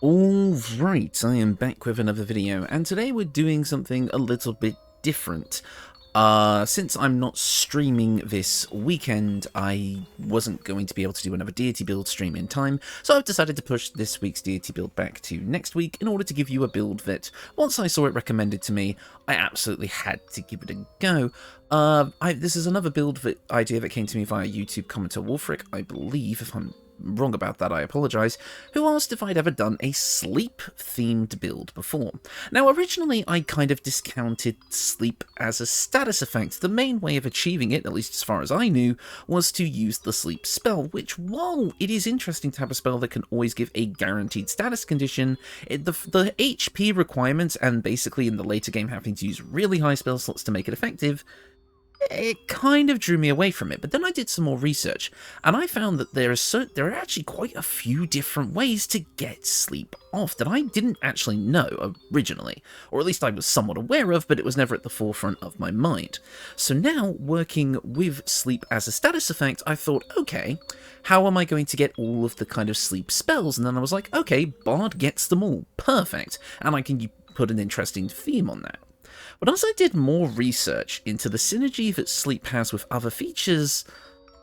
Alright, I am back with another video, and today we're doing something a little bit different. Since I'm not streaming this weekend, I wasn't going to be able to do another deity build stream in time, so I've decided to push this week's deity build back to next week in order to give you a build that, once I saw it recommended to me, I absolutely had to give it a go. This is another build idea that came to me via YouTube commenter Wolfric, I believe. If I'm wrong about that, I apologise, who asked if I'd ever done a sleep-themed build before. Now, originally, I kind of discounted sleep as a status effect. The main way of achieving it, at least as far as I knew, was to use the sleep spell, which, while it is interesting to have a spell that can always give a guaranteed status condition, the HP requirements, and basically in the later game having to use really high spell slots to make it effective, it kind of drew me away from it. But then I did some more research, and I found that there are actually quite a few different ways to get sleep off that I didn't actually know originally, or at least I was somewhat aware of, but it was never at the forefront of my mind. So now, working with sleep as a status effect, I thought, okay, how am I going to get all of the kind of sleep spells? And then I was like, okay, Bard gets them all, perfect, and I can put an interesting theme on that. But as I did more research into the synergy that sleep has with other features,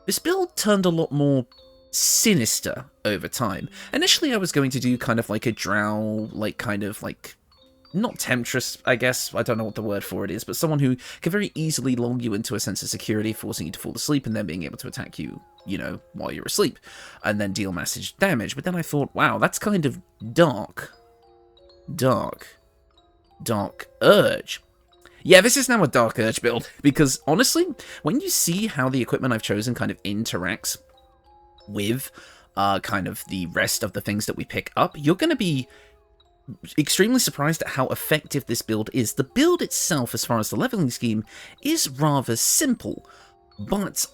this build turned a lot more sinister over time. Initially I was going to do kind of like a drow, not temptress, I guess, I don't know what the word for it is, but someone who can very easily lull you into a sense of security, forcing you to fall asleep and then being able to attack you, while you're asleep, and then deal massive damage. But then I thought, wow, that's kind of dark urge. Yeah, this is now a Dark Urge build, because honestly, when you see how the equipment I've chosen kind of interacts with kind of the rest of the things that we pick up, you're going to be extremely surprised at how effective this build is. The build itself, as far as the leveling scheme, is rather simple, but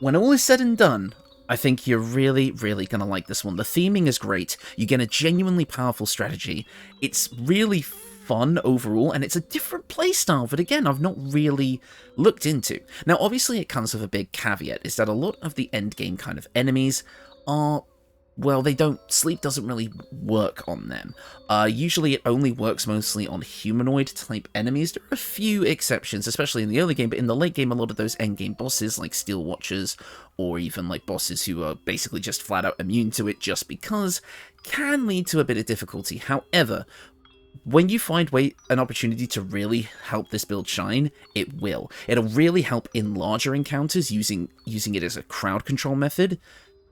when all is said and done, I think you're really, really going to like this one. The theming is great, you get a genuinely powerful strategy, it's really fun overall, and it's a different playstyle that, again, I've not really looked into. Now, obviously, it comes with a big caveat, is that a lot of the endgame kind of enemies are, well, sleep doesn't really work on them. Usually it only works mostly on humanoid-type enemies. There are a few exceptions, especially in the early game, but in the late game, a lot of those endgame bosses, like Steel Watchers, or even like bosses who are basically just flat-out immune to it just because, can lead to a bit of difficulty. However, when you find an opportunity to really help this build shine, it will. It'll really help in larger encounters using it as a crowd control method.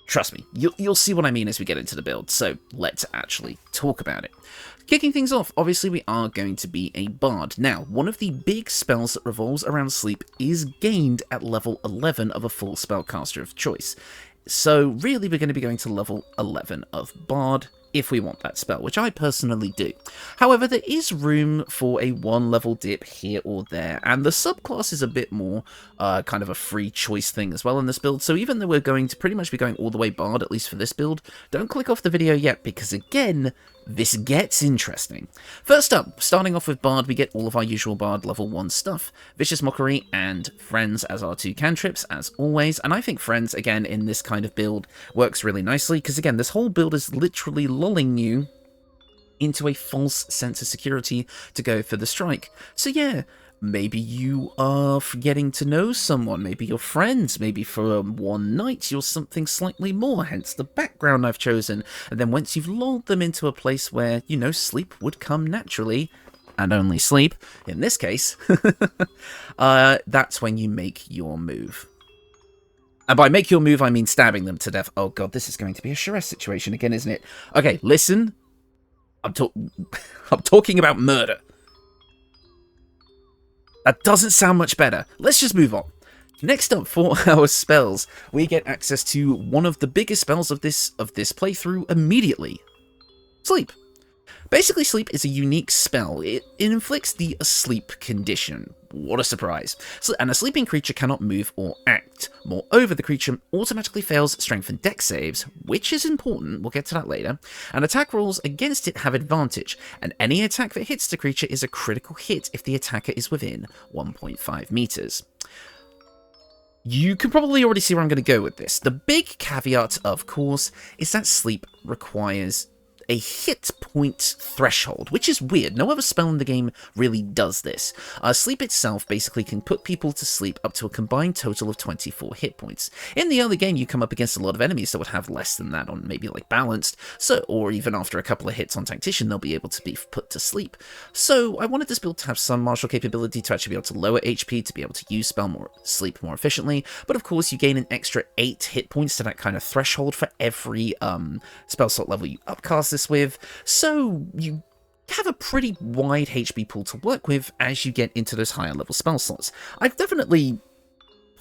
Trust me, you'll see what I mean as we get into the build, so let's actually talk about it. Kicking things off, obviously we are going to be a Bard. Now, one of the big spells that revolves around sleep is gained at level 11 of a full spellcaster of choice. So really we're going to be going to level 11 of Bard, if we want that spell, which I personally do. However, there is room for a one-level dip here or there, and the subclass is a bit more kind of a free choice thing as well in this build, so even though we're going to pretty much be going all the way Bard, at least for this build, don't click off the video yet, because again, this gets interesting. First up, starting off with Bard, we get all of our usual Bard level 1 stuff. Vicious Mockery and Friends as our two cantrips, as always, and I think Friends, again, in this kind of build, works really nicely, because again, this whole build is literally lulling you into a false sense of security to go for the strike. So yeah, maybe you are getting to know someone, maybe you're friends, maybe for one night you're something slightly more, hence the background I've chosen, and then once you've lulled them into a place where, sleep would come naturally, and only sleep, in this case, that's when you make your move. And by make your move, I mean stabbing them to death. Oh god, this is going to be a Sharess situation again, isn't it? Okay, listen, I'm talking about murder. That doesn't sound much better. Let's just move on. Next up for our spells, we get access to one of the biggest spells of this playthrough immediately. Sleep. Basically, Sleep is a unique spell. It inflicts the asleep condition. What a surprise. And a sleeping creature cannot move or act. Moreover, the creature automatically fails strength and dex saves, which is important, we'll get to that later, and attack rolls against it have advantage, and any attack that hits the creature is a critical hit if the attacker is within 1.5 meters. You can probably already see where I'm going to go with this. The big caveat, of course, is that Sleep requires a hit point threshold, which is weird. No other spell in the game really does this. Sleep itself basically can put people to sleep up to a combined total of 24 hit points. In the early game, you come up against a lot of enemies that would have less than that on maybe like balanced, or even after a couple of hits on tactician, they'll be able to be put to sleep. So I wanted this build to have some martial capability to actually be able to lower HP, to be able to use sleep more efficiently, but of course you gain an extra 8 hit points to that kind of threshold for every spell slot level you upcast this with, so you have a pretty wide HP pool to work with as you get into those higher level spell slots. I've definitely,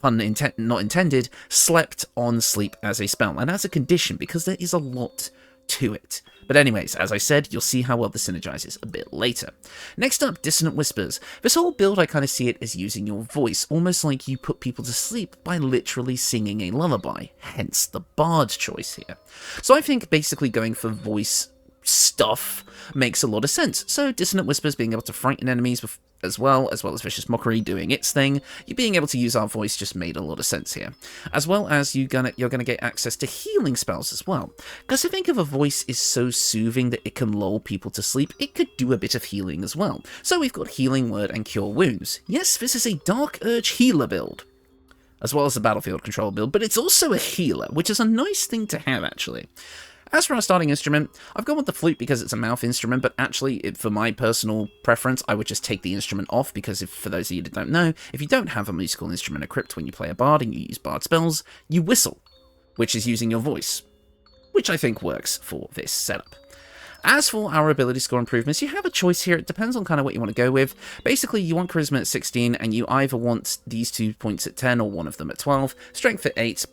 pun not intended, slept on sleep as a spell, and as a condition, because there is a lot to it. But anyways, as I said, you'll see how well this synergizes a bit later. Next up, Dissonant Whispers. This whole build, I kind of see it as using your voice, almost like you put people to sleep by literally singing a lullaby, hence the bard choice here. So I think basically going for voice stuff makes a lot of sense. So Dissonant Whispers being able to frighten enemies as well as Vicious Mockery doing its thing, you being able to use our voice just made a lot of sense here. As well as you're gonna get access to healing spells as well. Because I think if a voice is so soothing that it can lull people to sleep, it could do a bit of healing as well. So we've got Healing Word and Cure Wounds. Yes, this is a Dark Urge healer build, as well as a battlefield control build, but it's also a healer, which is a nice thing to have actually. As for our starting instrument, I've gone with the flute because it's a mouth instrument, but actually, for my personal preference, I would just take the instrument off, because for those of you that don't know, if you don't have a musical instrument equipped when you play a bard and you use bard spells, you whistle, which is using your voice, which I think works for this setup. As for our ability score improvements, you have a choice here. It depends on kind of what you want to go with. Basically, you want Charisma at 16, and you either want these 2 points at 10 or one of them at 12, Strength at 8,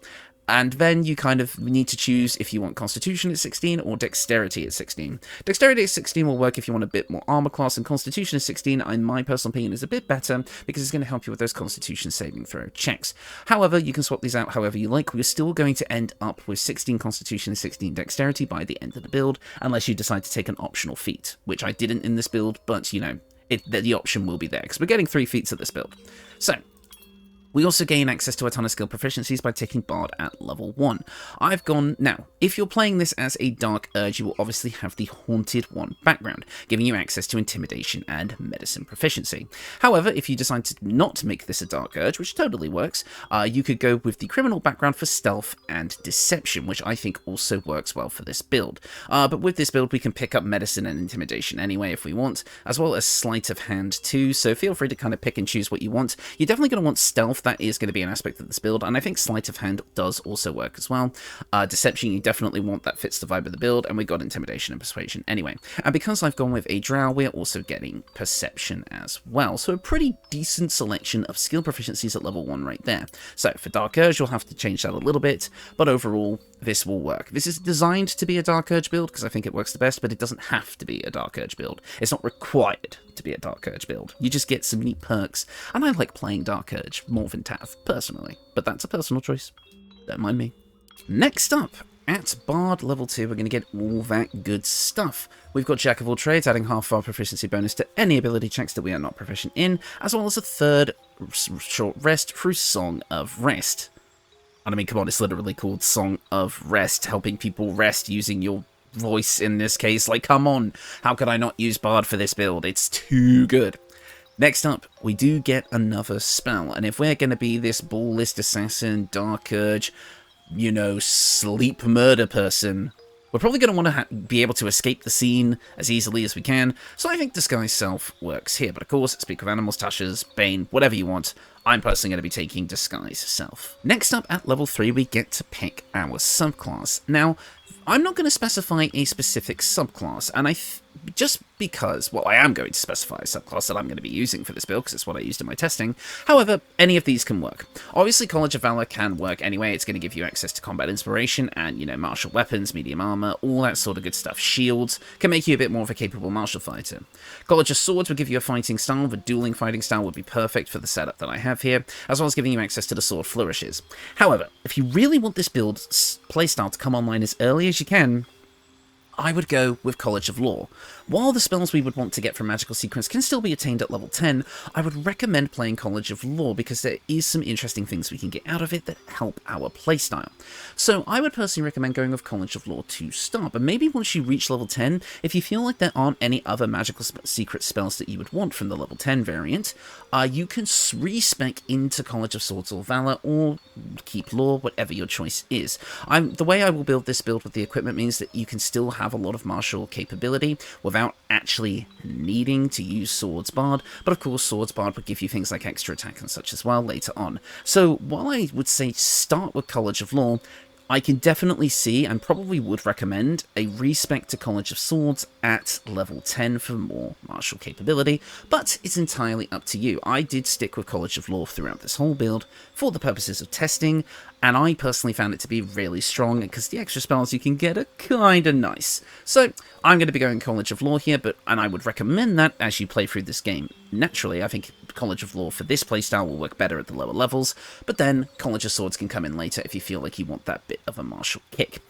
and then you kind of need to choose if you want Constitution at 16 or Dexterity at 16. Dexterity at 16 will work if you want a bit more armor class, and Constitution at 16, in my personal opinion, is a bit better because it's going to help you with those Constitution saving throw checks. However, you can swap these out however you like. We're still going to end up with 16 Constitution and 16 Dexterity by the end of the build, unless you decide to take an optional feat, which I didn't in this build, but, you know, the option will be there, because we're getting 3 feats at this build. So, we also gain access to a ton of skill proficiencies by taking Bard at level 1. Now, if you're playing this as a Dark Urge, you will obviously have the Haunted 1 background, giving you access to Intimidation and Medicine proficiency. However, if you decide to not make this a Dark Urge, which totally works, you could go with the Criminal background for Stealth and Deception, which I think also works well for this build. But with this build, we can pick up Medicine and Intimidation anyway if we want, as well as Sleight of Hand too, so feel free to kind of pick and choose what you want. You're definitely going to want Stealth. That is going to be an aspect of this build, and I think Sleight of Hand does also work as well. Deception, you definitely want, that fits the vibe of the build, and we got Intimidation and Persuasion anyway. And because I've gone with a Drow, we're also getting Perception as well, so a pretty decent selection of skill proficiencies at level 1 right there. So for Dark Urge, you'll have to change that a little bit, but overall, this will work. This is designed to be a Dark Urge build, because I think it works the best, but it doesn't have to be a Dark Urge build. It's not required to be a Dark Urge build. You just get some neat perks, and I like playing Dark Urge more than Tav, personally, but that's a personal choice. Don't mind me. Next up, at Bard level 2, we're going to get all that good stuff. We've got Jack of all trades, adding half our proficiency bonus to any ability checks that we are not proficient in, as well as a third short rest through Song of Rest. And I mean, come on, it's literally called Song of Rest, helping people rest using your voice in this case. Like, come on, how could I not use Bard for this build? It's too good. Next up, we do get another spell, and if we're going to be this Balllist Assassin, Dark Urge, you know, sleep murder person, we're probably going to want to be able to escape the scene as easily as we can, so I think Disguise Self works here. But of course, Speak of Animals, Tasha's, Bane, whatever you want, I'm personally going to be taking Disguise Self. Next up, at level 3, we get to pick our subclass. Now, I'm not going to specify a specific subclass, and just because, well, I am going to specify a subclass that I'm going to be using for this build, because it's what I used in my testing. However, any of these can work. Obviously, College of Valor can work anyway. It's going to give you access to combat inspiration and, you know, martial weapons, medium armor, all that sort of good stuff. Shields can make you a bit more of a capable martial fighter. College of Swords would give you a fighting style. The dueling fighting style would be perfect for the setup that I have here, as well as giving you access to the sword flourishes. However, if you really want this build playstyle to come online as early as you can, I would go with College of Law. While the spells we would want to get from Magical Sequence can still be attained at level 10, I would recommend playing College of Law because there is some interesting things we can get out of it that help our playstyle. So I would personally recommend going with College of Law to start, but maybe once you reach level 10, if you feel like there aren't any other Magical Secret spells that you would want from the level 10 variant, you can respec into College of Swords or Valor, or keep Law, whatever your choice is. The way I will build this build with the equipment means that you can still have a lot of martial capability without actually needing to use Swords Bard, but of course Swords Bard would give you things like extra attack and such as well later on. So while I would say start with College of Law, I can definitely see, and probably would recommend, a respec to College of Swords at level 10 for more martial capability, but it's entirely up to you. I did stick with College of Law throughout this whole build for the purposes of testing, and I personally found it to be really strong, because the extra spells you can get are kinda nice. So, I'm going to be going College of Law here, and I would recommend that as you play through this game. Naturally, I think College of Law for this playstyle will work better at the lower levels, but then College of Swords can come in later if you feel like you want that bit of a martial kick.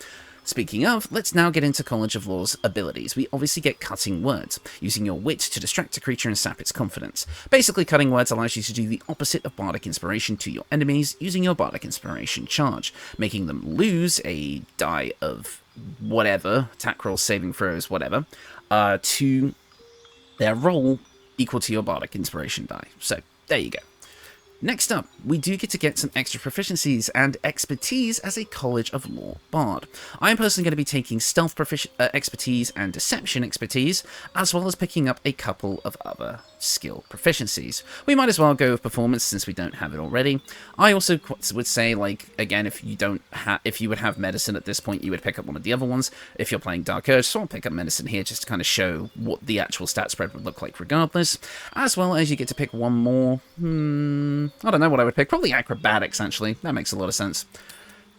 Speaking of, let's now get into College of Law's abilities. We obviously get Cutting Words, using your wit to distract a creature and sap its confidence. Basically, Cutting Words allows you to do the opposite of Bardic Inspiration to your enemies, using your Bardic Inspiration charge, making them lose a die of whatever, attack rolls, saving throws, whatever, to their roll equal to your Bardic Inspiration die. So, there you go. Next up, we do get to get some extra proficiencies and expertise as a College of Law Bard. I am personally going to be taking Stealth expertise and Deception expertise, as well as picking up a couple of other skill proficiencies. We might as well go with Performance since we don't have it already. I also would say, like, again, if you would have Medicine at this point, you would pick up one of the other ones. If you're playing Dark Urge, so I'll pick up Medicine here just to kind of show what the actual stat spread would look like regardless, as well as you get to pick one more. I don't know what I would pick. Probably Acrobatics, actually. That makes a lot of sense.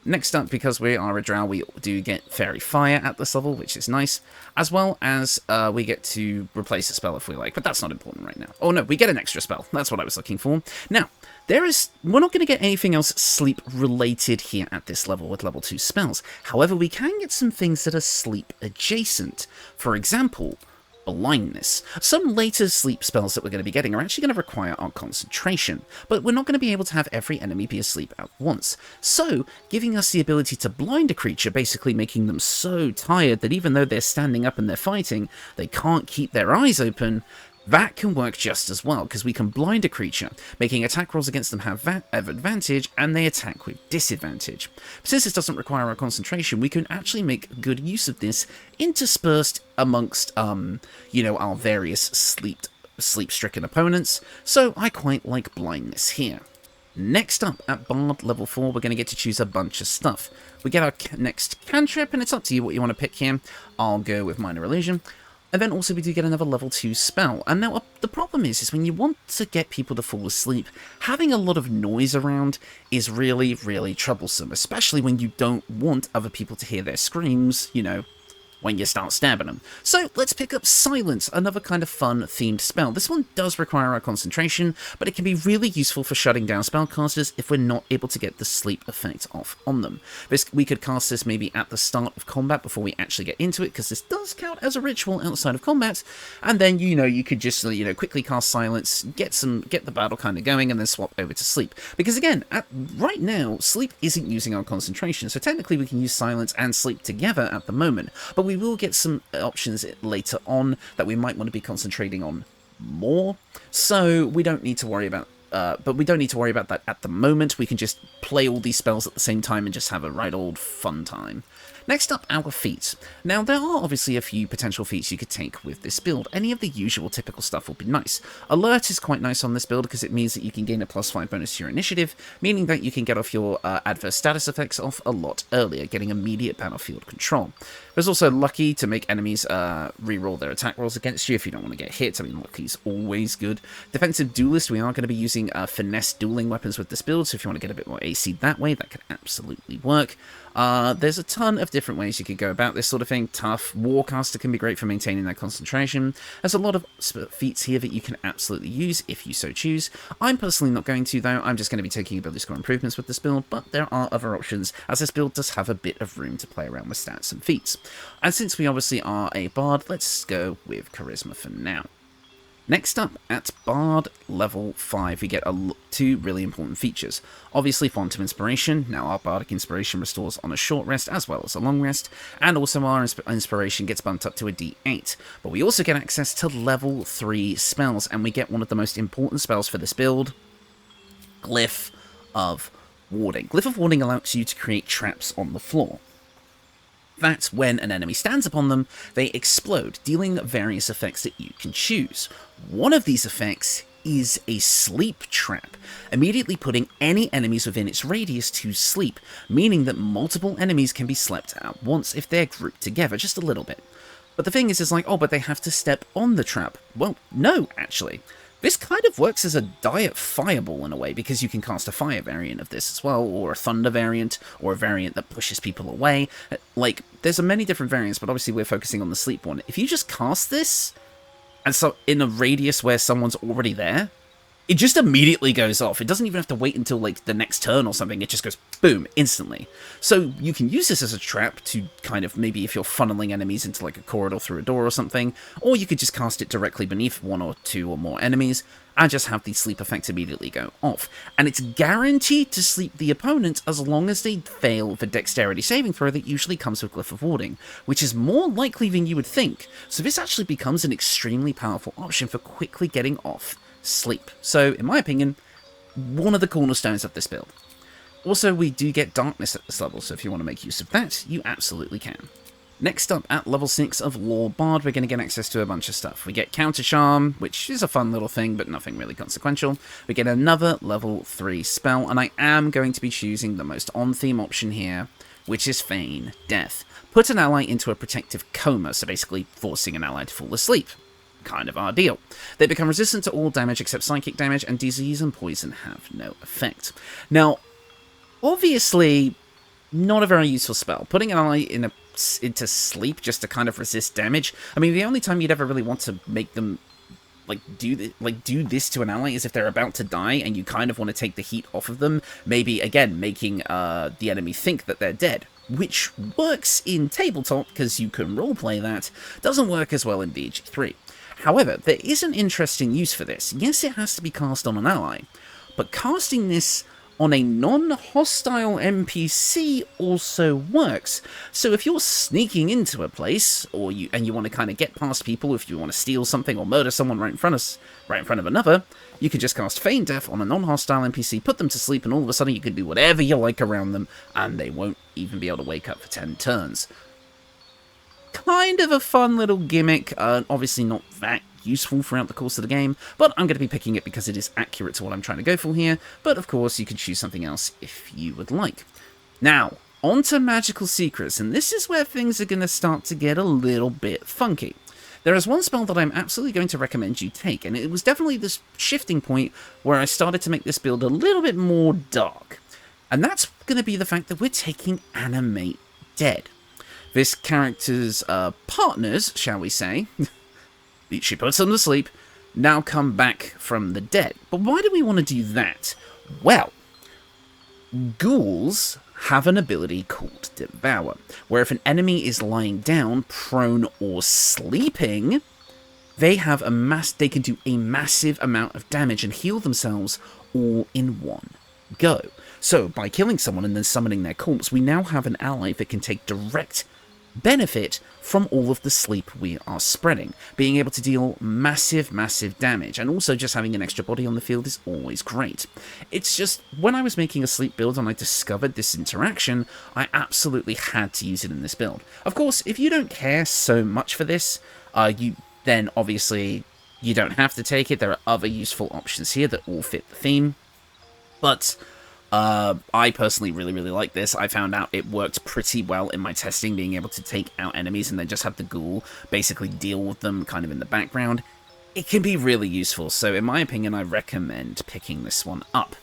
Next up, because we are a drow, we do get Fairy Fire at this level, which is nice, as well as we get to replace a spell if we like, but that's not important right now. Oh no, we get an extra spell. That's what I was looking for. Now, we're not going to get anything else sleep-related here at this level with level 2 spells. However, we can get some things that are sleep-adjacent. For example, Blindness. Some later sleep spells that we're going to be getting are actually going to require our concentration, but we're not going to be able to have every enemy be asleep at once. So, giving us the ability to blind a creature, basically making them so tired that even though they're standing up and they're fighting, they can't keep their eyes open, that can work just as well, because we can blind a creature, making attack rolls against them have advantage, and they attack with disadvantage. But since this doesn't require our concentration, we can actually make good use of this interspersed amongst, our various sleep-stricken opponents, so I quite like blindness here. Next up, at Bard level 4, we're going to get to choose a bunch of stuff. We get our next cantrip, and it's up to you what you want to pick here. I'll go with Minor Illusion. And then also we do get another level 2 spell. And now the problem is when you want to get people to fall asleep, having a lot of noise around is really, really troublesome, especially when you don't want other people to hear their screams, when you start stabbing them. So let's pick up Silence, another kind of fun themed spell. This one does require our concentration, but it can be really useful for shutting down spellcasters if we're not able to get the sleep effect off on them. We could cast this maybe at the start of combat before we actually get into it, because this does count as a ritual outside of combat, and then you could just quickly cast Silence, get the battle kind of going, and then swap over to sleep. Because again, right now, sleep isn't using our concentration, so technically we can use Silence and sleep together at the moment, but we will get some options later on that we might want to be concentrating on more, so we don't need to worry about that at the moment. We can just play all these spells at the same time and just have a right old fun time. Next up, our feats. Now, there are obviously a few potential feats you could take with this build. Any of the usual typical stuff will be nice. Alert is quite nice on this build because it means that you can gain a +5 bonus to your initiative, meaning that you can get off your adverse status effects off a lot earlier, getting immediate battlefield control. There's also Lucky to make enemies reroll their attack rolls against you if you don't want to get hit. I mean, Lucky's always good. Defensive Duelist, we are going to be using finesse dueling weapons with this build, so if you want to get a bit more AC that way, that could absolutely work. There's a ton of different ways you could go about this sort of thing. Tough. Warcaster can be great for maintaining that concentration. There's a lot of feats here that you can absolutely use if you so choose. I'm personally not going to, though. I'm just going to be taking ability score improvements with this build, but there are other options, as this build does have a bit of room to play around with stats and feats. And since we obviously are a bard, let's go with charisma for now. Next up, at Bard level 5, we get two really important features. Obviously, Font of Inspiration. Now, our Bardic Inspiration restores on a short rest as well as a long rest, and also our Inspiration gets bumped up to a D8. But we also get access to level 3 spells, and we get one of the most important spells for this build, Glyph of Warding. Glyph of Warding allows you to create traps on the floor. That when an enemy stands upon them, they explode, dealing various effects that you can choose. One of these effects is a sleep trap, immediately putting any enemies within its radius to sleep, meaning that multiple enemies can be slept at once if they're grouped together, just a little bit. But the thing is like, oh, but they have to step on the trap. Well, no, actually. This kind of works as a diet fireball in a way, because you can cast a fire variant of this as well, or a thunder variant, or a variant that pushes people away. Like, there's many different variants, but obviously we're focusing on the sleep one. If you just cast this, and so in a radius where someone's already there, it just immediately goes off. It doesn't even have to wait until, like, the next turn or something. It just goes, boom, instantly. So you can use this as a trap to kind of, maybe if you're funneling enemies into, like, a corridor through a door or something, or you could just cast it directly beneath one or two or more enemies, and just have the sleep effects immediately go off. And it's guaranteed to sleep the opponent as long as they fail the dexterity saving throw that usually comes with Glyph of Warding, which is more likely than you would think. So this actually becomes an extremely powerful option for quickly getting off sleep. So, in my opinion, one of the cornerstones of this build. Also, we do get darkness at this level, so if you want to make use of that, you absolutely can. Next up, at level 6 of Law Bard, we're going to get access to a bunch of stuff. We get Counter Charm, which is a fun little thing, but nothing really consequential. We get another level 3 spell, and I am going to be choosing the most on-theme option here, which is Feign Death. Put an ally into a protective coma, so basically forcing an ally to fall asleep. Kind of our deal. They become resistant to all damage except psychic damage, and disease and poison have no effect. Now, obviously, not a very useful spell. Putting an ally into sleep just to kind of resist damage. I mean, the only time you'd ever really want to make them do this to an ally is if they're about to die and you kind of want to take the heat off of them. Maybe again making the enemy think that they're dead, which works in tabletop because you can roleplay that. Doesn't work as well in BG3. However, there is an interesting use for this. Yes, it has to be cast on an ally, but casting this on a non-hostile NPC also works. So if you're sneaking into a place, or you want to kind of get past people, if you want to steal something or murder someone right in front of another, you can just cast Feign Death on a non-hostile NPC, put them to sleep, and all of a sudden you can do whatever you like around them, and they won't even be able to wake up for 10 turns. Kind of a fun little gimmick, obviously not that useful throughout the course of the game, but I'm going to be picking it because it is accurate to what I'm trying to go for here, but of course you can choose something else if you would like. Now, on to Magical Secrets, and this is where things are going to start to get a little bit funky. There is one spell that I'm absolutely going to recommend you take, and it was definitely this shifting point where I started to make this build a little bit more dark, and that's going to be the fact that we're taking Animate Dead. This character's partners, shall we say, she puts them to sleep, now come back from the dead. But why do we want to do that? Well, ghouls have an ability called Devour, where if an enemy is lying down, prone, or sleeping, they can do a massive amount of damage and heal themselves all in one go. So, by killing someone and then summoning their corpse, we now have an ally that can take direct benefit from all of the sleep we are spreading, being able to deal massive damage, and also just having an extra body on the field is always great. It's just, when I was making a sleep build and I discovered this interaction, I absolutely had to use it in this build. Of course, if you don't care so much for this, then obviously you don't have to take it. There are other useful options here that all fit the theme, but I personally really like this. I found out it worked pretty well in my testing, being able to take out enemies and then just have the ghoul basically deal with them kind of in the background. It can be really useful, so in my opinion I recommend picking this one up.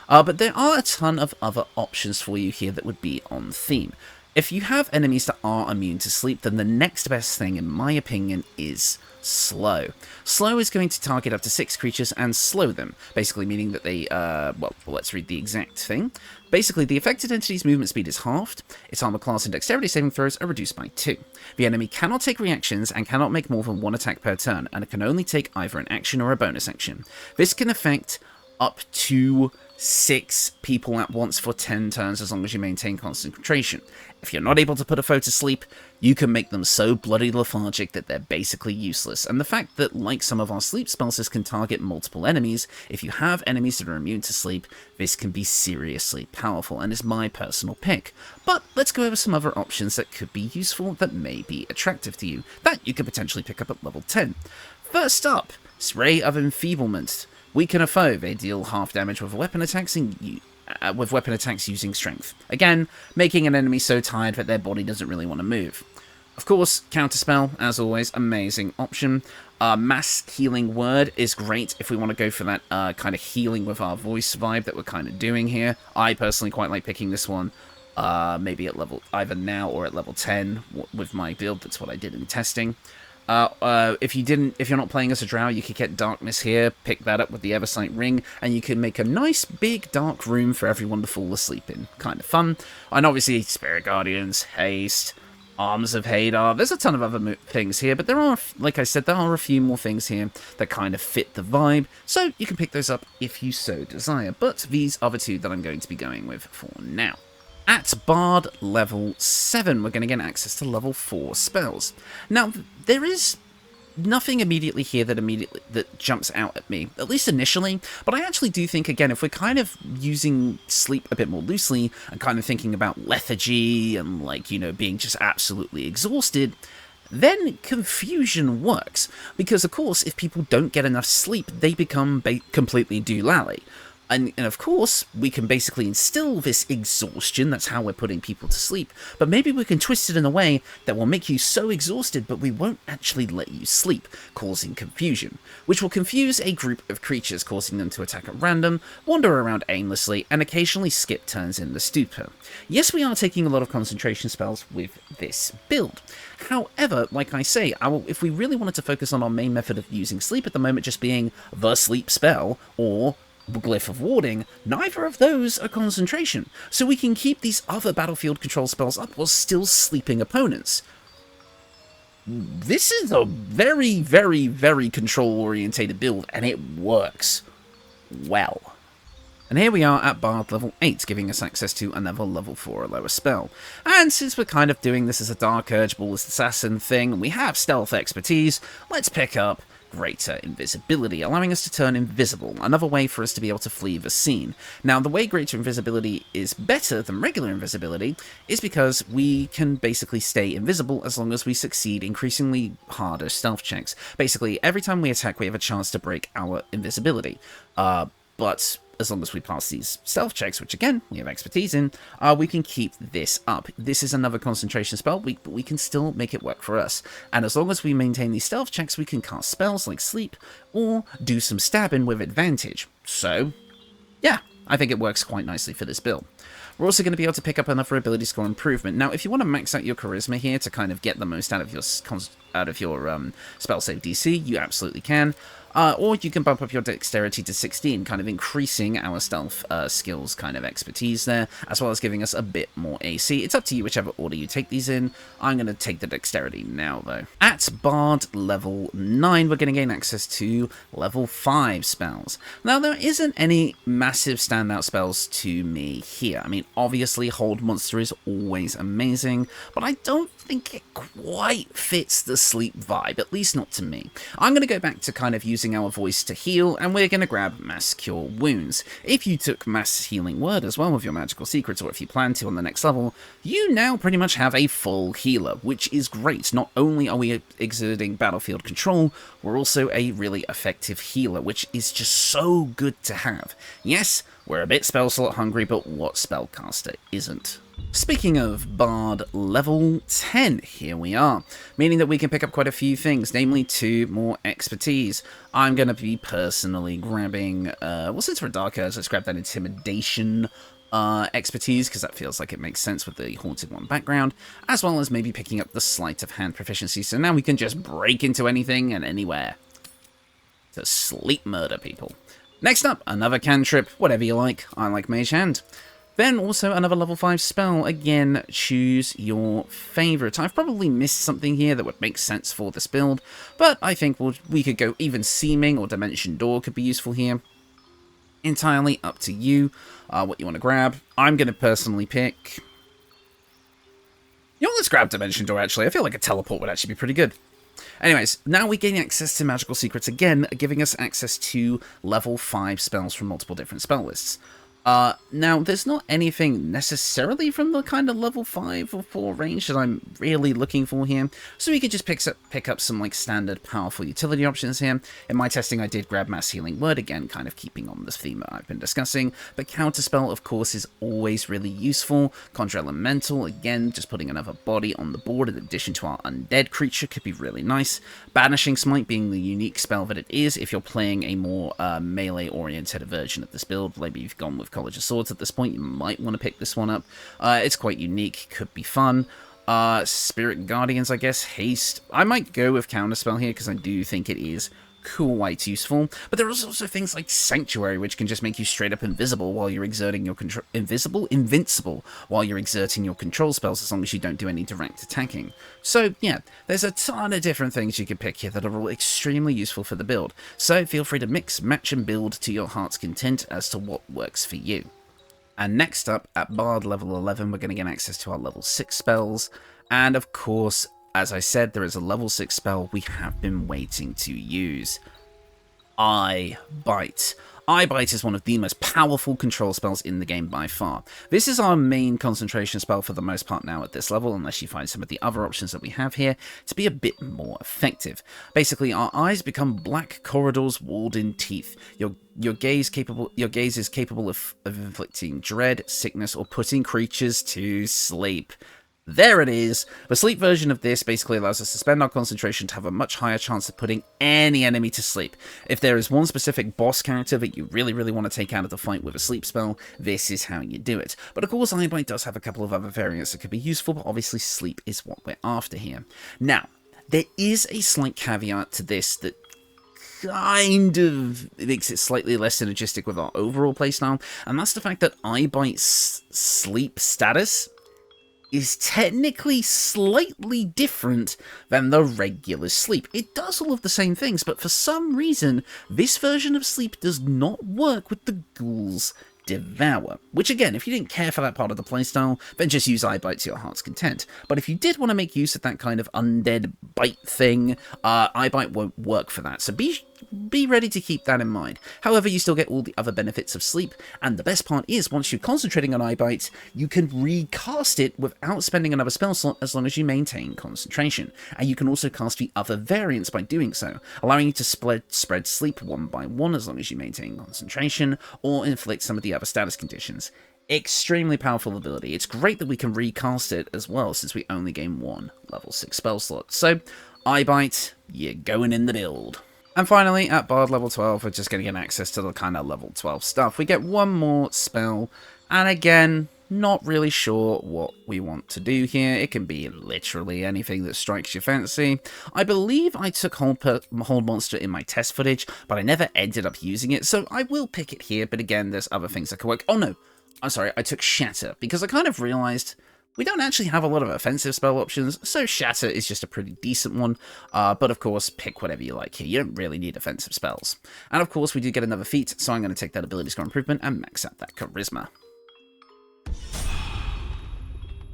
But there are a ton of other options for you here that would be on theme. If you have enemies that are immune to sleep, then the next best thing, in my opinion, is slow. Slow is going to target up to 6 creatures and slow them, basically meaning that they, well, let's read the exact thing. Basically, the affected entity's movement speed is halved, its armor class and dexterity saving throws are reduced by 2. The enemy cannot take reactions and cannot make more than 1 attack per turn, and it can only take either an action or a bonus action. This can affect up to 6 people at once for 10 turns as long as you maintain concentration. If you're not able to put a foe to sleep, you can make them so bloody lethargic that they're basically useless. And the fact that, like some of our sleep spells, this can target multiple enemies, if you have enemies that are immune to sleep, this can be seriously powerful and is my personal pick. But let's go over some other options that could be useful, that may be attractive to you, that you could potentially pick up at level 10. First up, Ray of Enfeeblement. Weaken a foe, they deal half damage with weapon attacks using strength. Again, making an enemy so tired that their body doesn't really want to move. Of course, Counterspell, as always, amazing option. Mass Healing Word is great if we want to go for that kind of healing with our voice vibe that we're kind of doing here. I personally quite like picking this one, maybe at level, either now or at level 10 with my build. That's what I did in testing. If you're not playing as a drow, you could get Darkness here, pick that up with the Eversight Ring, and you can make a nice big dark room for everyone to fall asleep in. Kind of fun. And obviously, Spirit Guardians, Haste, Arms of Hadar. There's a ton of other things here, but there are, like I said, there are a few more things here that kind of fit the vibe, so you can pick those up if you so desire. But these are the two that I'm going to be going with for now. At Bard level 7, we're going to get access to level 4 spells. Now, there is nothing immediately here that jumps out at me, at least initially, but I actually do think, again, if we're kind of using sleep a bit more loosely and kind of thinking about lethargy and, like, you know, being just absolutely exhausted, then confusion works. Because, of course, if people don't get enough sleep, they become completely doolally. And of course, we can basically instill this exhaustion, that's how we're putting people to sleep, but maybe we can twist it in a way that will make you so exhausted, but we won't actually let you sleep, causing confusion, which will confuse a group of creatures, causing them to attack at random, wander around aimlessly, and occasionally skip turns in the stupor. Yes, we are taking a lot of concentration spells with this build. However, like I say, if we really wanted to focus on our main method of using sleep at the moment just being the sleep spell, or Glyph of Warding, neither of those are concentration, so we can keep these other battlefield control spells up while still sleeping opponents. This is a very, very, very control-orientated build, and it works well. And here we are at Bard level 8, giving us access to another level 4 or lower spell. And since we're kind of doing this as a Dark Urge Ballist Assassin thing, and we have stealth expertise, let's pick up Greater Invisibility, allowing us to turn invisible, another way for us to be able to flee the scene. Now, the way Greater Invisibility is better than regular invisibility is because we can basically stay invisible as long as we succeed increasingly harder stealth checks. Basically, every time we attack, we have a chance to break our invisibility. But as long as we pass these stealth checks, which again, we have expertise in, we can keep this up. This is another concentration spell, but we can still make it work for us. And as long as we maintain these stealth checks, we can cast spells like Sleep, or do some stabbing with advantage. So, yeah, I think it works quite nicely for this build. We're also going to be able to pick up another ability score improvement. Now, if you want to max out your charisma here to kind of get the most out of your spell save DC, you absolutely can. Or you can bump up your dexterity to 16, kind of increasing our stealth skills kind of expertise there, as well as giving us a bit more AC. It's up to you whichever order you take these in. I'm going to take the dexterity now, though. At Bard level 9, we're going to gain access to level 5 spells. Now, there isn't any massive standout spells to me here. I mean, obviously, Hold Monster is always amazing, but I don't think it quite fits the sleep vibe, at least not to me. I'm going to go back to kind of using our voice to heal, and we're going to grab Mass Cure Wounds. If you took Mass Healing Word as well with your magical secrets, or if you plan to on the next level, you now pretty much have a full healer, which is great. Not only are we exerting battlefield control, we're also a really effective healer, which is just so good to have. Yes, we're a bit spell slot hungry, but what spellcaster isn't? Speaking of Bard level 10, here we are, meaning that we can pick up quite a few things, namely 2 more expertise. I'm going to be personally grabbing, well, since we're Dark Urge, let's grab that Intimidation expertise, because that feels like it makes sense with the Haunted One background, as well as maybe picking up the Sleight of Hand proficiency, so now we can just break into anything and anywhere to sleep murder people. Next up, another cantrip, whatever you like. I like Mage Hand. Then also another level 5 spell. Again, choose your favourite. I've probably missed something here that would make sense for this build, but I think we could go even Seeming or Dimension Door could be useful here. Entirely up to you, what you want to grab. I'm going to personally pick... You know, let's grab Dimension Door, actually. I feel like a teleport would actually be pretty good. Anyways, now we gain access to magical secrets again, giving us access to level 5 spells from multiple different spell lists. Now, there's not anything necessarily from the kind of level 5 or 4 range that I'm really looking for here, so we could just pick up some, like, standard powerful utility options here. In my testing, I did grab Mass Healing Word, again, kind of keeping on this theme that I've been discussing, but Counterspell, of course, is always really useful. Conjure Elemental, again, just putting another body on the board in addition to our undead creature could be really nice. Banishing Smite being the unique spell that it is if you're playing a more melee-oriented version of this build. Maybe you've gone with College of Swords at this point, you might want to pick this one up. It's quite unique, could be fun. Spirit Guardians, I guess, Haste. I might go with Counterspell here, because I do think it is quite useful. But there are also things like Sanctuary, which can just make you straight up invisible while you're exerting your control... Invincible while you're exerting your control spells, as long as you don't do any direct attacking. So, yeah, there's a ton of different things you could pick here that are all extremely useful for the build. So feel free to mix, match, and build to your heart's content as to what works for you. And next up, at Bard level 11, we're going to get access to our level 6 spells. And of course, as I said, there is a level 6 spell we have been waiting to use. Eye Bite. Eye Bite is one of the most powerful control spells in the game by far. This is our main concentration spell for the most part now at this level, unless you find some of the other options that we have here to be a bit more effective. Basically, our eyes become black corridors walled in teeth. Your gaze is capable of inflicting dread, sickness, or putting creatures to sleep. There it is. The sleep version of this basically allows us to spend our concentration to have a much higher chance of putting any enemy to sleep. If there is one specific boss character that you really want to take out of the fight with a sleep spell, this is how you do it. But of course, Eye Bite does have a couple of other variants that could be useful, but obviously sleep is what we're after here. Now, there is a slight caveat to this that kind of makes it slightly less synergistic with our overall playstyle, and that's the fact that Eye Bite's sleep status is technically slightly different than the regular sleep. It does all of the same things, but for some reason, this version of sleep does not work with the Ghoul's Devour. Which again, if you didn't care for that part of the playstyle, then just use Eye Bite to your heart's content. But if you did want to make use of that kind of undead bite thing, Eye Bite won't work for that, so be ready to keep that in mind. However, you still get all the other benefits of sleep, and the best part is, once you're concentrating on Eye Bite, you can recast it without spending another spell slot as long as you maintain concentration. And you can also cast the other variants by doing so, allowing you to spread sleep one by one as long as you maintain concentration, or inflict some of the other status conditions. Extremely powerful ability. It's great that we can recast it as well, since we only gain one level 6 spell slot. So, Eye Bite, you're going in the build. And finally, at Bard level 12, we're just going to get access to the kind of level 12 stuff. We get one more spell, and again, not really sure what we want to do here. It can be literally anything that strikes your fancy. I believe I took Hold Monster in my test footage, but I never ended up using it, so I will pick it here, but again, there's other things that could work. Oh no, I'm sorry, I took Shatter, because I kind of realized we don't actually have a lot of offensive spell options, so Shatter is just a pretty decent one, but of course, pick whatever you like here. You don't really need offensive spells. And of course, we do get another feat, so I'm going to take that ability score improvement and max out that charisma.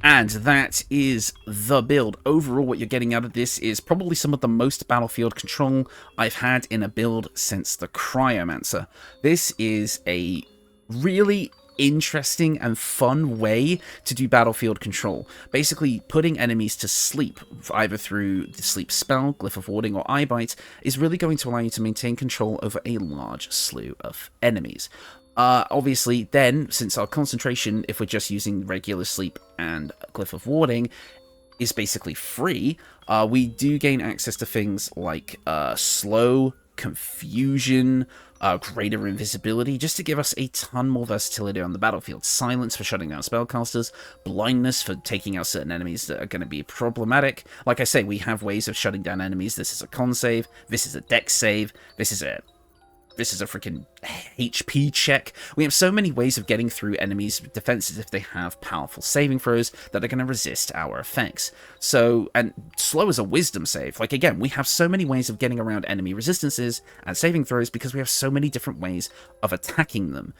And that is the build. Overall, what you're getting out of this is probably some of the most battlefield control I've had in a build since the Cryomancer. This is a really interesting and fun way to do battlefield control. Basically, putting enemies to sleep, either through the sleep spell, Glyph of Warding, or Eye Bite, is really going to allow you to maintain control over a large slew of enemies. Obviously, then, since our concentration, if we're just using regular sleep and Glyph of Warding, is basically free, we do gain access to things like slow, confusion, greater invisibility, just to give us a ton more versatility on the battlefield. Silence for shutting down spellcasters, blindness for taking out certain enemies that are going to be problematic. Like I say, we have ways of shutting down enemies. This is a con save, this is a dex save, this is a freaking HP check. We have so many ways of getting through enemies' defenses if they have powerful saving throws that are going to resist our effects. So, and slow is a wisdom save. Like, again, we have so many ways of getting around enemy resistances and saving throws because we have so many different ways of attacking them.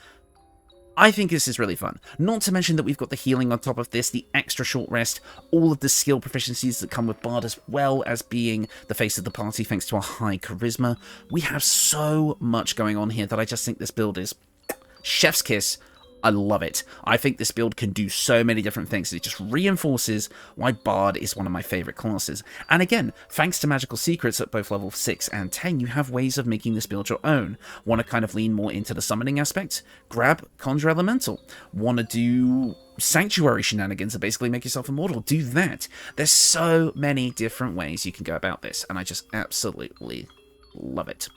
I think this is really fun. Not to mention that we've got the healing on top of this, the extra short rest, all of the skill proficiencies that come with Bard, as well as being the face of the party thanks to our high charisma. We have so much going on here that I just think this build is chef's kiss. I love it. I think this build can do so many different things. It just reinforces why Bard is one of my favourite classes. And again, thanks to Magical Secrets at both level 6 and 10, you have ways of making this build your own. Want to kind of lean more into the summoning aspect? Grab Conjure Elemental. Want to do Sanctuary shenanigans and basically make yourself immortal? Do that. There's so many different ways you can go about this, and I just absolutely love it.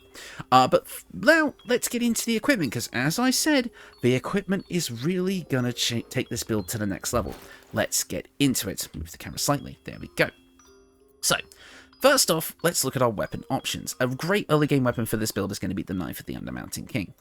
But now let's get into the equipment, because as I said, the equipment is really gonna take this build to the next level. Let's get into it. Move the camera slightly. There we go. So, first off, let's look at our weapon options. A great early game weapon for this build is going to be the Knife of the Undermountain King.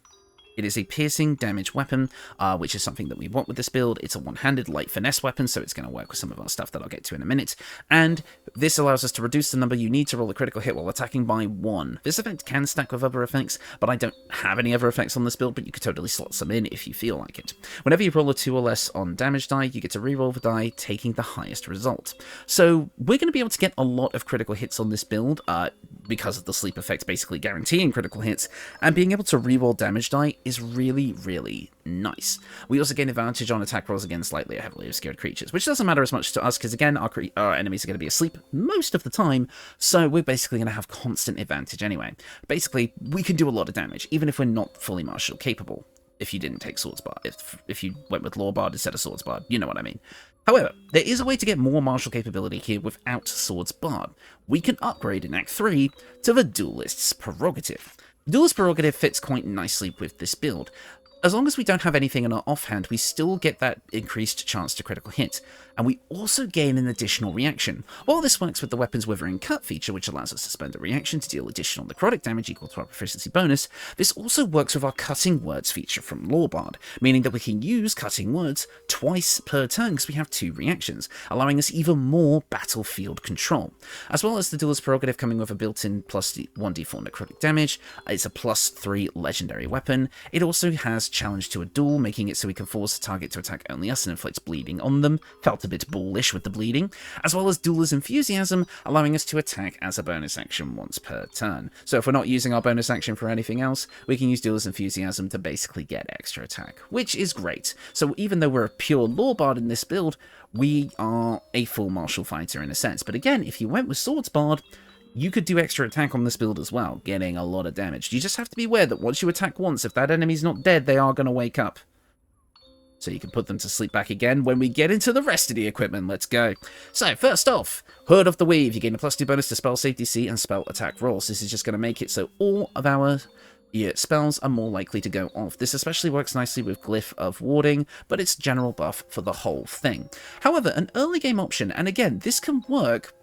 It is a piercing damage weapon, which is something that we want with this build. It's a one-handed light finesse weapon, so it's going to work with some of our stuff that I'll get to in a minute. And this allows us to reduce the number you need to roll a critical hit while attacking by 1. This effect can stack with other effects, but I don't have any other effects on this build, but you could totally slot some in if you feel like it. Whenever you roll a 2 or less on damage die, you get to reroll the die, taking the highest result. So we're going to be able to get a lot of critical hits on this build, because of the sleep effect basically guaranteeing critical hits, and being able to reroll damage die is really, really nice. We also gain advantage on attack rolls against slightly or heavily obscured creatures, which doesn't matter as much to us because, again, our enemies are going to be asleep most of the time, so we're basically going to have constant advantage anyway. Basically, we can do a lot of damage, even if we're not fully martial capable. If you didn't take Swords Bard, if you went with Law Bard instead of Swords Bard, you know what I mean. However, there is a way to get more martial capability here without Swords Bard. We can upgrade in Act 3 to the Duelist's Prerogative. Duelist's Prerogative fits quite nicely with this build. As long as we don't have anything in our offhand, we still get that increased chance to critical hit, and we also gain an additional reaction. While this works with the Weapon's Withering Cut feature, which allows us to spend a reaction to deal additional necrotic damage equal to our proficiency bonus, this also works with our Cutting Words feature from Lawbard, meaning that we can use Cutting Words twice per turn because we have 2 reactions, allowing us even more battlefield control. As well as the Duelist's Prerogative coming with a built-in plus 1d4 necrotic damage, it's a plus 3 legendary weapon. It also has Challenge to a Duel, making it so we can force the target to attack only us and inflict bleeding on them. Felt a bit bullish with the bleeding. As well as Dueler's Enthusiasm, allowing us to attack as a bonus action once per turn. So if we're not using our bonus action for anything else, we can use Dueler's Enthusiasm to basically get extra attack, which is great. So even though we're a pure Law Bard in this build, we are a full martial fighter in a sense. But again, if you went with Swords Bard, you could do extra attack on this build as well, getting a lot of damage. You just have to be aware that once you attack once, if that enemy's not dead, they are going to wake up. So you can put them to sleep back again when we get into the rest of the equipment. Let's go. So, first off, Hood of the Weave. You gain a +2 bonus to spell save DC and spell attack rolls. This is just going to make it so all of our spells are more likely to go off. This especially works nicely with Glyph of Warding, but it's general buff for the whole thing. However, an early game option, and again, this can work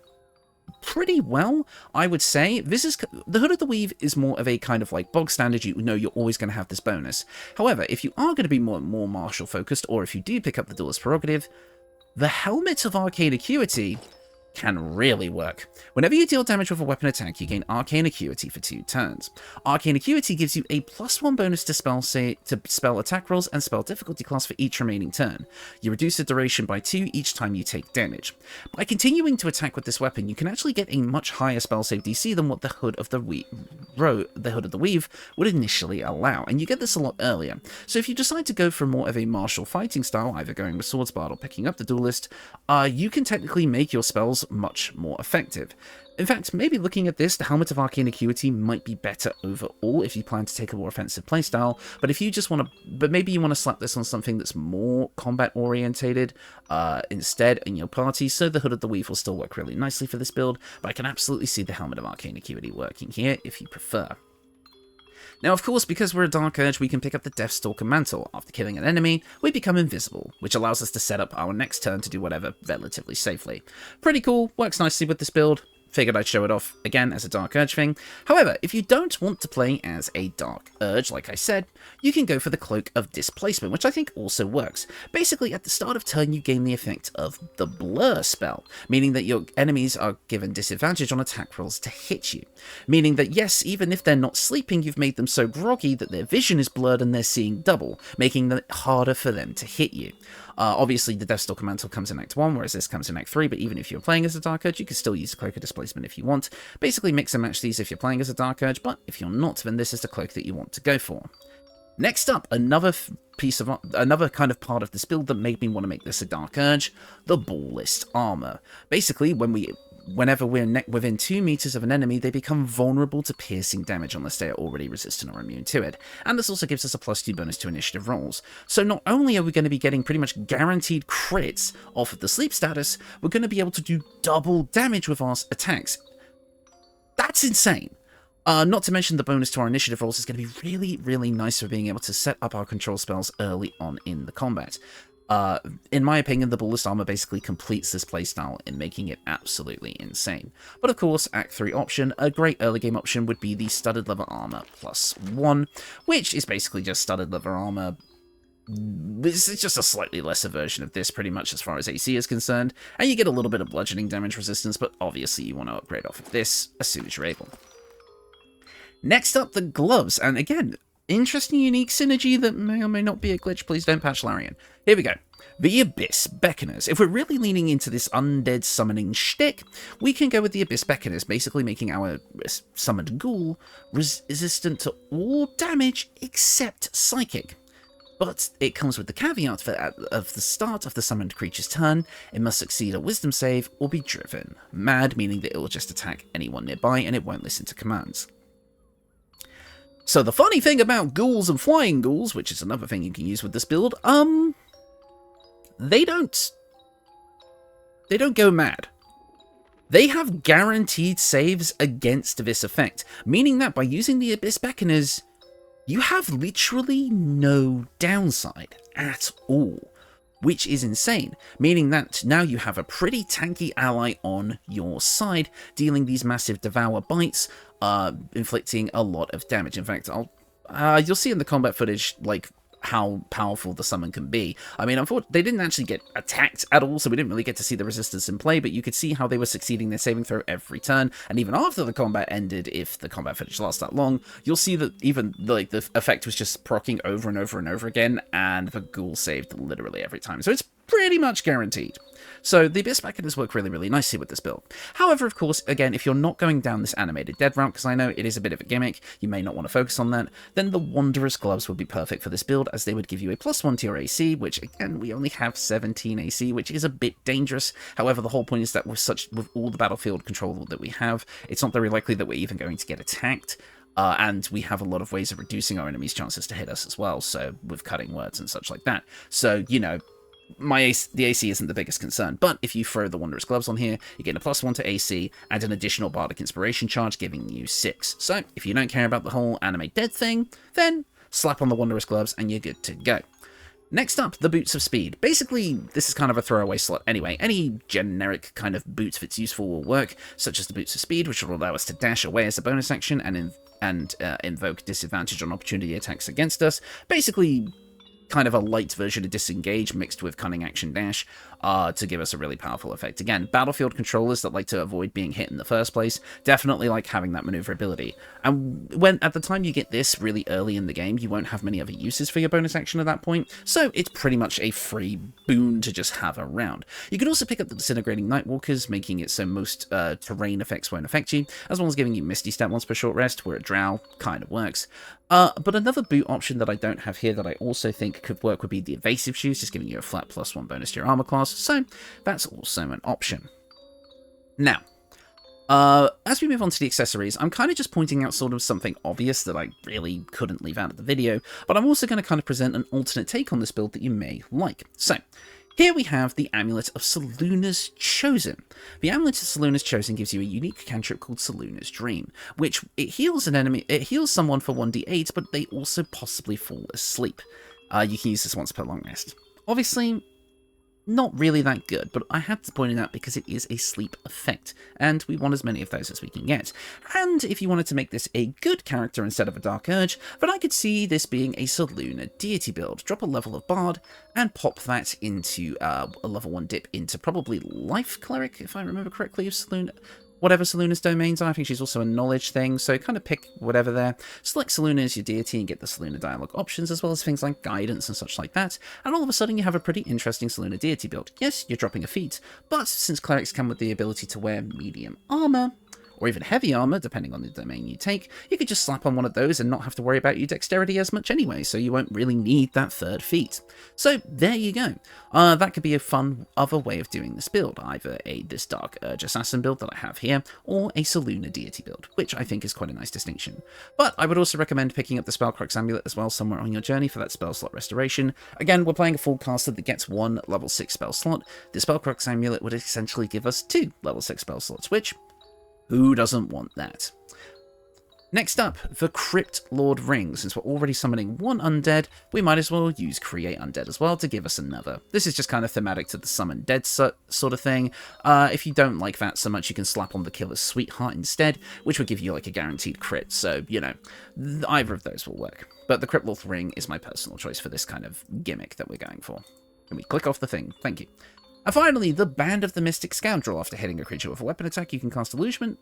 pretty well, I would say. This is the Hood of the Weave is more of a kind of like bog standard. You know you're always going to have this bonus. However, if you are going to be more martial focused, or if you do pick up the Duelist's Prerogative, the Helmet of Arcane Acuity can really work. Whenever you deal damage with a weapon attack, you gain Arcane Acuity for 2 turns. Arcane Acuity gives you a +1 bonus to spell attack rolls and spell difficulty class for each remaining turn. You reduce the duration by 2 each time you take damage. By continuing to attack with this weapon, you can actually get a much higher spell save DC than what the Hood of the Weave would initially allow, and you get this a lot earlier. So if you decide to go for more of a martial fighting style, either going with Swords Bard or picking up the Duelist, you can technically make your spells much more effective. In fact, maybe looking at this, the Helmet of Arcane Acuity might be better overall if you plan to take a more offensive playstyle, but if you just want to, maybe you want to slap this on something that's more combat orientated instead in your party, so the Hood of the Weave will still work really nicely for this build, but I can absolutely see the Helmet of Arcane Acuity working here if you prefer. Now, of course, because we're a Dark Urge, we can pick up the Deathstalker Mantle. After killing an enemy, we become invisible, which allows us to set up our next turn to do whatever relatively safely. Pretty cool, works nicely with this build. Figured I'd show it off again as a Dark Urge thing. However, if you don't want to play as a Dark Urge, like I said, you can go for the Cloak of Displacement, which I think also works. Basically, at the start of turn, you gain the effect of the Blur spell, meaning that your enemies are given disadvantage on attack rolls to hit you. Meaning that, yes, even if they're not sleeping, you've made them so groggy that their vision is blurred and they're seeing double, making it harder for them to hit you. Obviously, the Deathstalker Mantle comes in Act 1, whereas this comes in Act 3, but even if you're playing as a Dark Urge, you can still use the Cloak of Displacement if you want. Basically, mix and match these if you're playing as a Dark Urge, but if you're not, then this is the cloak that you want to go for. Next up, another kind of part of this build that made me want to make this a Dark Urge, the Ballless Armour. Basically, whenever we're within 2 meters of an enemy, they become vulnerable to piercing damage unless they are already resistant or immune to it. And this also gives us a +2 bonus to initiative rolls. So not only are we going to be getting pretty much guaranteed crits off of the sleep status, we're going to be able to do double damage with our attacks. That's insane. Not to mention the bonus to our initiative rolls is going to be really, really nice for being able to set up our control spells early on in the combat. In my opinion, the Ballless Armour basically completes this playstyle in making it absolutely insane. But of course, Act 3 option, a great early game option would be the Studded Leather Armour +1, which is basically just Studded Leather Armour. This is just a slightly lesser version of this, pretty much as far as AC is concerned, and you get a little bit of bludgeoning damage resistance, but obviously you want to upgrade off of this as soon as you're able. Next up, the gloves, and again, interesting unique synergy that may or may not be a glitch. Please don't patch Larian. Here we go. The Abyss Beckoners. If we're really leaning into this undead summoning shtick, we can go with the Abyss Beckoners, basically making our summoned ghoul resistant to all damage except psychic. But it comes with the caveat that at the start of the summoned creature's turn, it must succeed a wisdom save or be driven mad, meaning that it will just attack anyone nearby and it won't listen to commands. So the funny thing about ghouls and flying ghouls, which is another thing you can use with this build, they don't go mad. They have guaranteed saves against this effect, meaning that by using the Abyss Beckoners, you have literally no downside at all, which is insane, meaning that now you have a pretty tanky ally on your side, dealing these massive devour bites, inflicting a lot of damage. In fact, you'll see in the combat footage, like, how powerful the summon can be. I mean, unfortunately, they didn't actually get attacked at all, so we didn't really get to see the resistance in play, but you could see how they were succeeding their saving throw every turn, and even after the combat ended, if the combat footage lasts that long, you'll see that even, like, the effect was just proccing over and over and over again, and the ghoul saved literally every time. So it's pretty much guaranteed. So the Abyss Beckoners work really, really nicely with this build. However, of course, again, if you're not going down this animated dead route, because I know it is a bit of a gimmick, you may not want to focus on that, then the Wondrous Gloves would be perfect for this build, as they would give you a +1 to your AC, which, again, we only have 17 AC, which is a bit dangerous. However, the whole point is that with all the battlefield control that we have, it's not very likely that we're even going to get attacked. And we have a lot of ways of reducing our enemies' chances to hit us as well, so with cutting words and such like that. So, you know, the AC isn't the biggest concern, but if you throw the Wondrous Gloves on here, you get a +1 to AC and an additional Bardic Inspiration charge, giving you 6. So, if you don't care about the whole animate dead thing, then slap on the Wondrous Gloves and you're good to go. Next up, the Boots of Speed. Basically, this is kind of a throwaway slot anyway. Any generic kind of boots that's useful will work, such as the Boots of Speed, which will allow us to dash away as a bonus action and invoke disadvantage on opportunity attacks against us. Basically, kind of a light version of Disengage mixed with Cunning Action Dash to give us a really powerful effect. Again, battlefield controllers that like to avoid being hit in the first place definitely like having that maneuverability. And when at the time you get this really early in the game, you won't have many other uses for your bonus action at that point, so it's pretty much a free boon to just have around. You can also pick up the Disintegrating Nightwalkers, making it so most terrain effects won't affect you, as well as giving you Misty Step once per short rest, where a Drow kind of works. But another boot option that I don't have here that I also think could work would be the Evasive Shoes, just giving you a flat +1 bonus to your armor class, so that's also an option. Now, as we move on to the accessories, I'm kind of just pointing out sort of something obvious that I really couldn't leave out of the video, but I'm also going to kind of present an alternate take on this build that you may like. So, Here we have the Amulet of Selûne's Chosen. The Amulet of Selûne's Chosen gives you a unique cantrip called Selûne's Dream, which it heals an enemy. It heals someone for 1d8, but they also possibly fall asleep. You can use this once per long rest. Obviously, not really that good, but I had to point it out because it is a sleep effect, and we want as many of those as we can get. And if you wanted to make this a good character instead of a Dark Urge, then I could see this being a Selûne deity build. Drop a level of Bard, and pop that into a level 1 dip into probably Life Cleric, if I remember correctly, of Selûne. Whatever Selûne's domains are. I think she's also a knowledge thing, so kind of pick whatever there. Select Selûne as your deity and get the Selûne dialogue options, as well as things like guidance and such like that, and all of a sudden you have a pretty interesting Selûne deity build. Yes, you're dropping a feat, but since clerics come with the ability to wear medium armor, or even heavy armor, depending on the domain you take, you could just slap on one of those and not have to worry about your dexterity as much anyway, so you won't really need that third feat. So there you go. That could be a fun other way of doing this build, either this Dark Urge Assassin build that I have here, or a Selûne deity build, which I think is quite a nice distinction. But I would also recommend picking up the Spellcrux Amulet as well somewhere on your journey for that spell slot restoration. Again, we're playing a full caster that gets 1 level 6 spell slot. The Spellcrux Amulet would essentially give us 2 level 6 spell slots, which who doesn't want that? Next up, the Crypt Lord Ring. Since we're already summoning 1 undead, we might as well use Create Undead as well to give us another. This is just kind of thematic to the Summon Dead sort of thing. If you don't like that so much, you can slap on the Killer's Sweetheart instead, which would give you like a guaranteed crit, so, you know, either of those will work. But the Crypt Lord Ring is my personal choice for this kind of gimmick that we're going for. Can we click off the thing? Thank you. And finally, the Band of the Mystic Scoundrel. After hitting a creature with a weapon attack, you can cast illusion,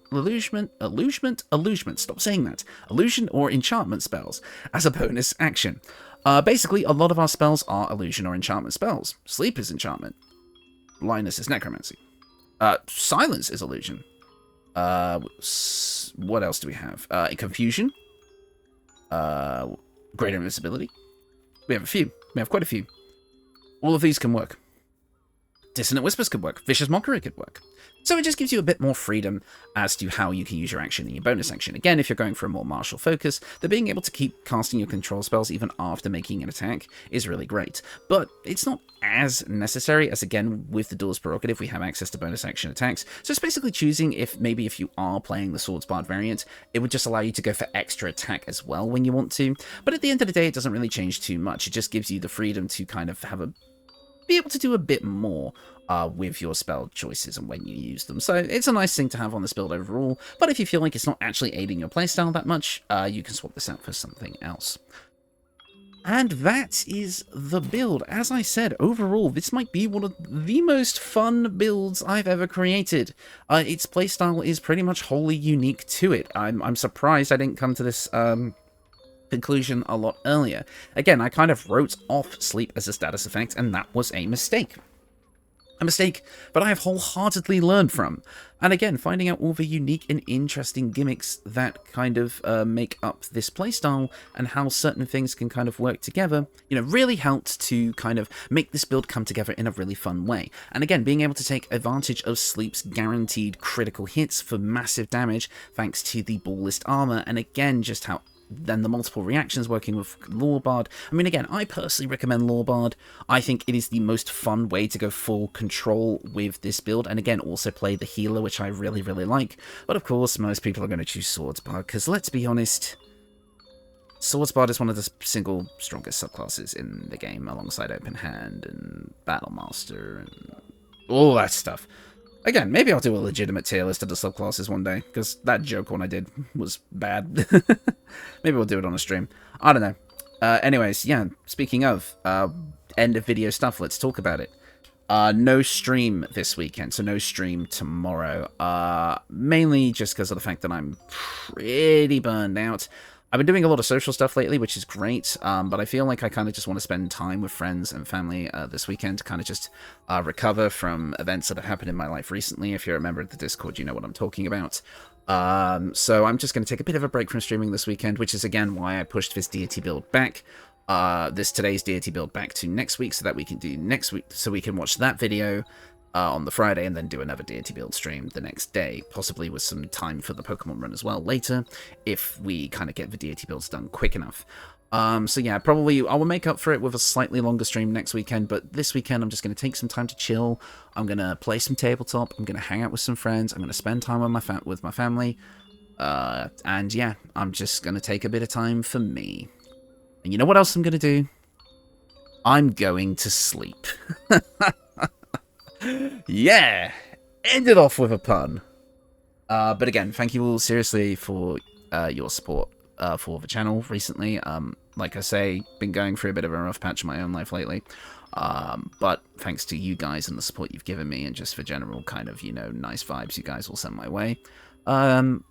stop saying that, illusion or enchantment spells as a bonus action. Basically, a lot of our spells are illusion or enchantment spells. Sleep is enchantment. Blindness is necromancy. Silence is illusion. What else do we have? Confusion. Greater invisibility. We have a few. We have quite a few. All of these can work. Dissonant Whispers could work. Vicious Mockery could work. So it just gives you a bit more freedom as to how you can use your action in your bonus action. Again, if you're going for a more martial focus, then being able to keep casting your control spells even after making an attack is really great. But it's not as necessary, as again, with the Duel's Prerogative, we have access to bonus action attacks. So it's basically choosing if you are playing the Swords Bard variant, it would just allow you to go for extra attack as well when you want to. But at the end of the day, it doesn't really change too much. It just gives you the freedom to kind of be able to do a bit more with your spell choices and when you use them. So it's a nice thing to have on this build overall, but if you feel like it's not actually aiding your playstyle that much, you can swap this out for something else. And that is the build. As I said, overall, this might be one of the most fun builds I've ever created. Its playstyle is pretty much wholly unique to it. I'm surprised I didn't come to this conclusion a lot earlier. Again, I kind of wrote off sleep as a status effect, and that was a mistake. A mistake that I have wholeheartedly learned from. And again, finding out all the unique and interesting gimmicks that kind of make up this playstyle and how certain things can kind of work together, you know, really helped to kind of make this build come together in a really fun way. And again, being able to take advantage of Sleep's guaranteed critical hits for massive damage thanks to the Ballist armor, and again, just how then the multiple reactions working with Lorebard. I mean, again, I personally recommend Lorebard. I think it is the most fun way to go full control with this build, and again, also play the healer, which I really, really like. But of course, most people are going to choose Swordsbard, because let's be honest, Swordsbard is one of the single strongest subclasses in the game, alongside Open Hand and Battlemaster and all that stuff. Again, maybe I'll do a legitimate tier list of the subclasses one day, because that joke one I did was bad. Maybe we'll do it on a stream. I don't know. Anyways, yeah, speaking of end of video stuff, let's talk about it. No stream this weekend, so no stream tomorrow. Mainly just because of the fact that I'm pretty burned out. I've been doing a lot of social stuff lately, which is great, but I feel like I kind of just want to spend time with friends and family this weekend to kind of just recover from events that have happened in my life recently. If you're a member of the Discord, you know what I'm talking about. So I'm just going to take a bit of a break from streaming this weekend, which is, again, why I pushed this deity build back. Today's deity build back to next week, so that we can do next week, so we can watch that video on the Friday, and then do another deity build stream the next day, possibly with some time for the Pokemon run as well later, if we kind of get the deity builds done quick enough. So yeah, probably I will make up for it with a slightly longer stream next weekend, but this weekend I'm just going to take some time to chill. I'm going to play some tabletop. I'm going to hang out with some friends. I'm going to spend time with my family. And yeah, I'm just going to take a bit of time for me. And you know what else I'm going to do? I'm going to sleep. Yeah! Ended off with a pun. But again, thank you all seriously for your support for the channel recently. Like I say, been going through a bit of a rough patch in my own life lately. But thanks to you guys and the support you've given me and just for general kind of, you know, nice vibes you guys will send my way, I'm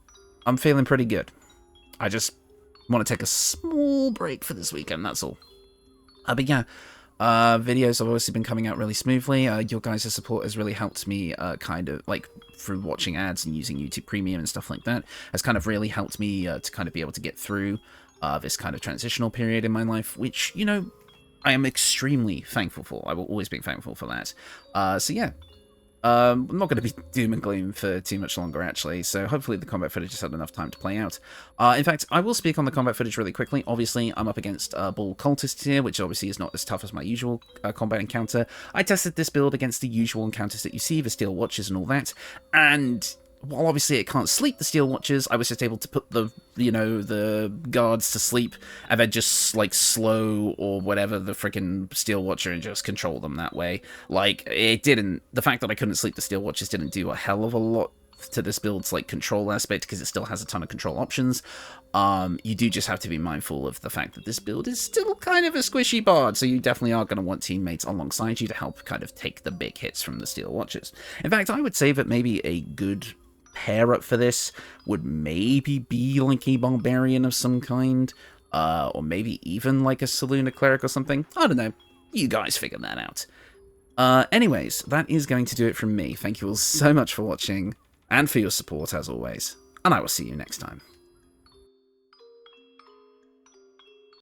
feeling pretty good. I just want to take a small break for this weekend, that's all. But yeah, videos have obviously been coming out really smoothly. Your guys' support has really helped me kind of, like, through watching ads and using YouTube Premium and stuff like that, has kind of really helped me to kind of be able to get through this kind of transitional period in my life, which, you know, I am extremely thankful for. I will always be thankful for that. So yeah, I'm not going to be doom and gloom for too much longer, actually, so hopefully the combat footage has had enough time to play out. In fact, I will speak on the combat footage really quickly. Obviously, I'm up against Bull Cultists here, which obviously is not as tough as my usual combat encounter. I tested this build against the usual encounters that you see, the Steel Watchers and all that, and while obviously it can't sleep the Steel Watchers, I was just able to put the, you know, the guards to sleep, and then just, like, slow or whatever the freaking Steel Watcher and just control them that way. Like, it didn't, the fact that I couldn't sleep the Steel Watchers didn't do a hell of a lot to this build's, like, control aspect, because it still has a ton of control options. You do just have to be mindful of the fact that this build is still kind of a squishy bard, so you definitely are going to want teammates alongside you to help kind of take the big hits from the Steel Watchers. In fact, I would say that maybe a good pair up for this would maybe be like a barbarian of some kind, or maybe even like a Saluna cleric or something. I don't know. You guys figure that out. Anyways, that is going to do it from me. Thank you all so much for watching and for your support as always, and I will see you next time.